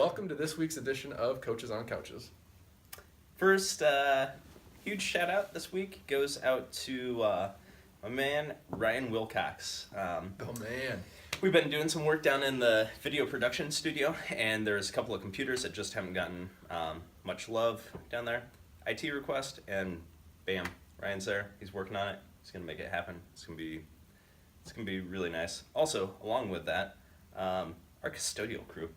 welcome to this week's edition of Coaches on Couches. First, huge shout out this week goes out to my man Ryan Wilcox. Oh man. We've been doing some work down in the video production studio, and there's a couple of computers that just haven't gotten much love down there. IT request, and bam, Ryan's there. He's working on it. He's gonna make it happen. It's gonna be really nice. Also, along with that, our custodial crew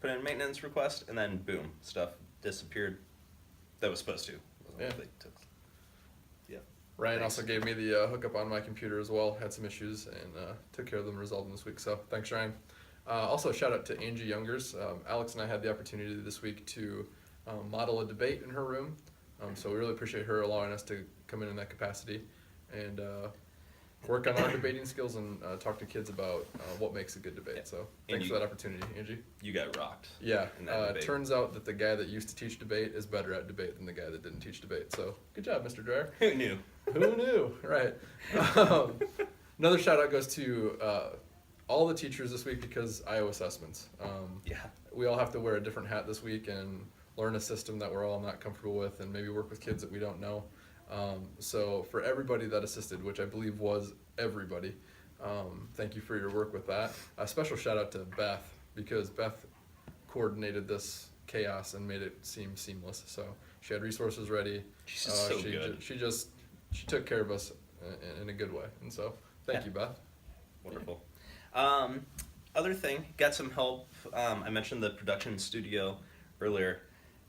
put in a maintenance request, and then boom, stuff disappeared that was supposed to. Yeah. Yeah. Ryan Thanks. also gave me the hookup on my computer as well. Had some issues and took care of them, resolved them this week. So thanks, Ryan. Also, shout out to Angie Youngers. Alex and I had the opportunity this week to model a debate in her room. So we really appreciate her allowing us to come in that capacity and work on our debating skills and talk to kids about what makes a good debate. Yeah. So thanks for that opportunity, Angie. You got rocked. Yeah, in that debate. turns out that the guy that used to teach debate is better at debate than the guy that didn't teach debate. So good job, Mr. Dreyer. Who knew? Who knew? Right. Another shout out goes to all the teachers this week because IO assessments. Yeah. We all have to wear a different hat this week and learn a system that we're all not comfortable with and maybe work with kids that we don't know. So for everybody that assisted, which I believe was everybody, thank you for your work with that. A special shout out to Beth because Beth coordinated this chaos and made it seem seamless. So she had resources ready. She's so good. She took care of us in a good way. And so thank you, Beth. Wonderful. Other thing, got some help. I mentioned the production studio earlier.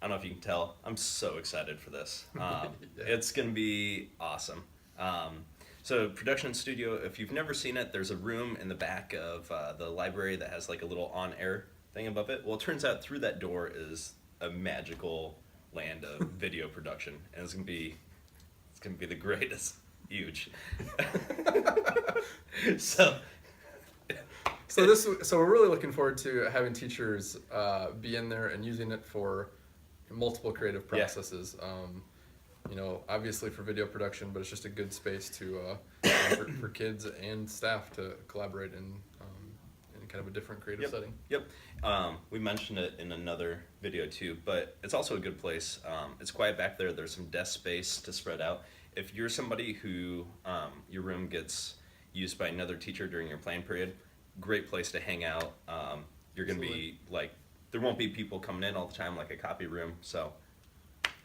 I don't know if you can tell. I'm so excited for this. Yeah. It's going to be awesome. So production studio, if you've never seen it, there's a room in the back of the library that has like a little on-air thing above it. Well, it turns out through that door is a magical land of video production, and it's gonna be the greatest. Huge. So we're really looking forward to having teachers be in there and using it for multiple creative processes. Obviously for video production, but it's just a good space to for kids and staff to collaborate in kind of a different creative setting. Yep. We mentioned it in another video too, but it's also a good place. It's quiet back there. There's some desk space to spread out. If you're somebody who your room gets used by another teacher during your plan period, great place to hang out. You're going to be there won't be people coming in all the time like a copy room. So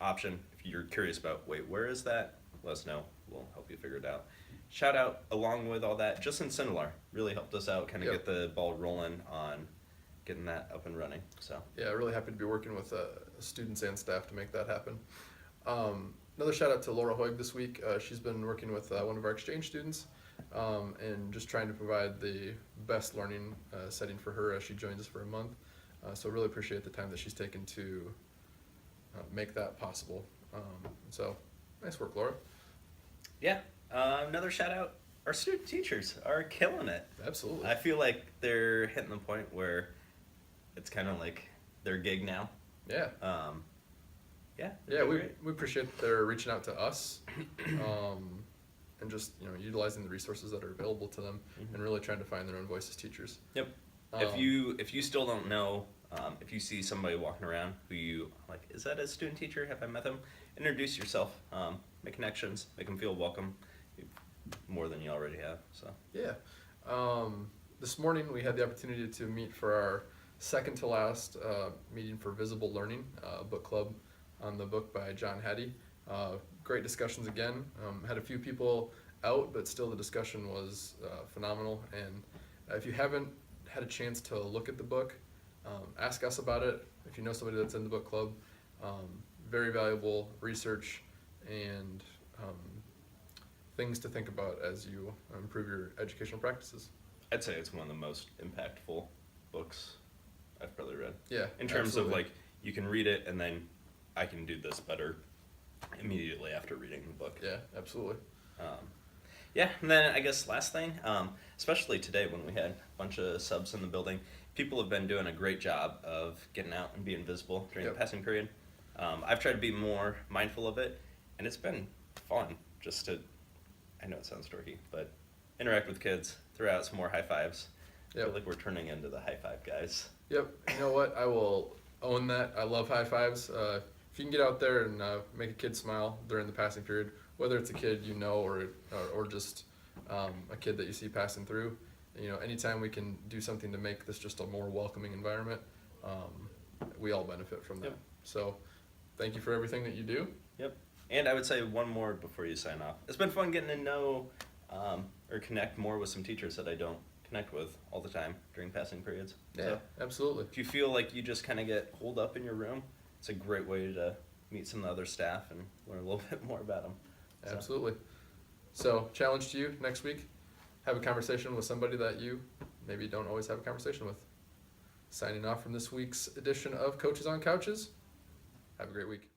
option, if you're curious about, where is that? Let us know. We'll help you figure it out. Shout out along with all that, Justin Sindelar really helped us out, kind of get the ball rolling on getting that up and running. So yeah, really happy to be working with students and staff to make that happen. Another shout out to Laura Hoig this week. She's been working with one of our exchange students and just trying to provide the best learning setting for her as she joins us for a month. So really appreciate the time that she's taken to make that possible. So nice work, Laura. Yeah. Another shout out, our student teachers are killing it. Absolutely. I feel like they're hitting the point where it's kind of like their gig now. Yeah. Yeah, we appreciate that they're reaching out to us and just utilizing the resources that are available to them and really trying to find their own voice as teachers. Yep. If you still don't know, if you see somebody walking around who you like, is that a student teacher? Have I met them? Introduce yourself. Make connections. Make them feel welcome. More than you already have. So yeah. This morning we had the opportunity to meet for our second to last meeting for Visible Learning, book club on the book by John Hattie. Great discussions again. Had a few people out, but still the discussion was phenomenal. And if you haven't had a chance to look at the book, ask us about it. If you know somebody that's in the book club, very valuable research and things to think about as you improve your educational practices. I'd say it's one of the most impactful books I've probably read. Yeah. In terms absolutely. of you can read it and then I can do this better immediately after reading the book. Yeah, absolutely. Yeah, and then I guess last thing, especially today when we had a bunch of subs in the building, people have been doing a great job of getting out and being visible during the passing period. I've tried to be more mindful of it, and it's been fun just to, I know it sounds dorky, but interact with kids, throw out some more high fives. I feel like we're turning into the high five guys. Yep. You know what? I will own that. I love high fives. If you can get out there and make a kid smile during the passing period, whether it's a kid you know or just a kid that you see passing through, anytime we can do something to make this just a more welcoming environment, we all benefit from that. Yep. So, thank you for everything that you do. Yep. And I would say one more before you sign off. It's been fun getting to know or connect more with some teachers that I don't connect with all the time during passing periods. Yeah, So absolutely. if you feel like you just kind of get holed up in your room, it's a great way to meet some of the other staff and learn a little bit more about them. So. Absolutely. So, challenge to you next week, have a conversation with somebody that you maybe don't always have a conversation with. Signing off from this week's edition of Coaches on Couches. Have a great week.